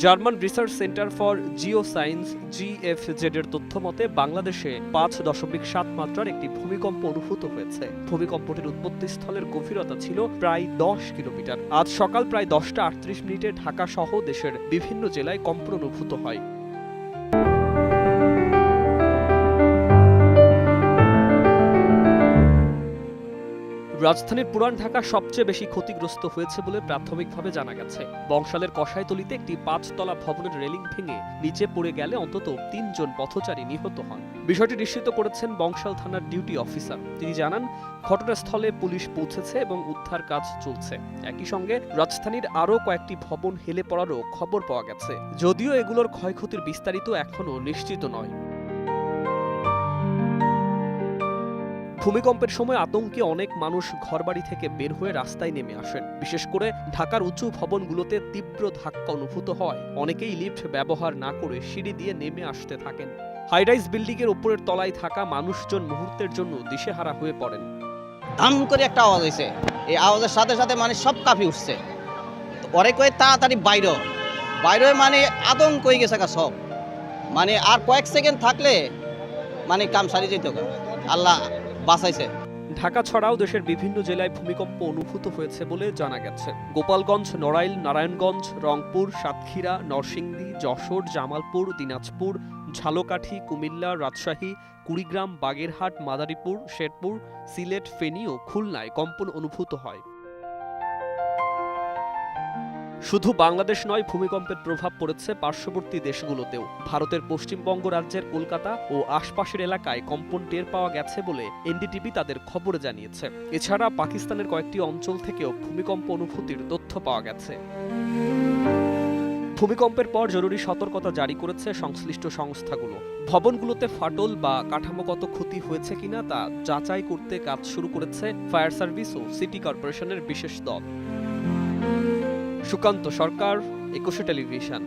German research centre for Jio science GFZ এর তথ্য মতে বাংলাদেশে 5.7 মাত্রার একটি ভূমিকম্প অনুভূত হয়েছে। ভূমিকম্পটির উৎপত্তি স্থলের গভীরতা ছিল প্রায় 10 কিলোমিটার। আজ সকাল প্রায় 10টা 38 মিনিটে ঢাকা সহ দেশের বিভিন্ন জেলায় কম্পন অনুভূত হয়। রাজধানীর পুরান ঢাকা সবচেয়ে বেশি ক্ষতিগ্রস্ত হয়েছে বলে প্রাথমিকভাবে জানা গেছে। বংশালের কসাইতলীতে একটি 5 তলা ভবনের রেলিং ভেঙে নিচে পড়ে গেলে অন্তত 3 জন পথচারী নিহত হন। বিষয়টি নিশ্চিত করেছেন বংশাল থানার ডিউটি অফিসার। তিনি জানান, ঘটনাস্থলে পুলিশ পৌঁছেছে এবং উদ্ধার কাজ চলছে। একই সঙ্গে রাজধানীর আরও কয়েকটি ভবন হেলে পড়ারও খবর পাওয়া গেছে, যদিও এগুলোর ক্ষয়ক্ষতির বিস্তারিত এখনও নিশ্চিত নয়। ভূমিকম্পের সময় আতঙ্কে অনেক মানুষ ঘরবাড়ি থেকে বের হয়ে রাস্তায় নেমে আসেন। বিশেষ করে ঢাকার উঁচু ভবনগুলোতে তীব্র ধাক্কা অনুভূত হয়। অনেকেই লিফট ব্যবহার না করে সিঁড়ি দিয়ে নেমে আসতে থাকেন। হাইরাইজ বিল্ডিং এর উপরের তলায় থাকা মানুষজন মুহূর্তের জন্য দিশেহারা হয়ে পড়েন। ধাম করে একটা আওয়াজ হয়েছে, এই আওয়াজের সাথে সাথে মানে সব কাঁপি উঠছে। পরে কয়ে তাড়াতাড়ি বাইরে মানে আতঙ্ক হয়ে গেছে সব, মানে আর কয়েক সেকেন্ড থাকলে মানে কাম সারি যেত। আল্লাহ বাঁচাইছে। ঢাকা ছাড়াও দেশের বিভিন্ন জেলায় ভূমিকম্প অনুভূত হয়েছে বলে জানা গেছে। গোপালগঞ্জ, নড়াইল, নারায়ণগঞ্জ, রংপুর, সাতক্ষীরা, নরসিংদী, যশোর, জামালপুর, দিনাজপুর, ঝালকাঠি, কুমিল্লা, রাজশাহী, কুড়িগ্রাম, বাগেরহাট, মাদারীপুর, শেরপুর, সিলেট, ফেনী ও খুলনায় কম্পন অনুভূত হয়। শুধু বাংলাদেশ নয়, ভূমিকম্পের প্রভাব পড়েছে পার্শ্ববর্তী দেশগুলোতেও। ভারতের পশ্চিমবঙ্গ রাজ্যের কলকাতা ও আশপাশের এলাকায় কম্পন টের পাওয়া গেছে বলে এনডিটিভি তাদের খবরে জানিয়েছে। এছাড়া পাকিস্তানের কয়েকটি অঞ্চল থেকেও ভূমিকম্প অনুভূতির তথ্য পাওয়া গেছে। ভূমিকম্পের পর জরুরি সতর্কতা জারি করেছে সংশ্লিষ্ট সংস্থাগুলো। ভবনগুলোতে ফাটল বা কাঠামোগত ক্ষতি হয়েছে কিনা তা যাচাই করতে কাজ শুরু করেছে ফায়ার সার্ভিস ও সিটি কর্পোরেশনের বিশেষ দল। সুকান্ত সরকার, 21 টেলিভিশন।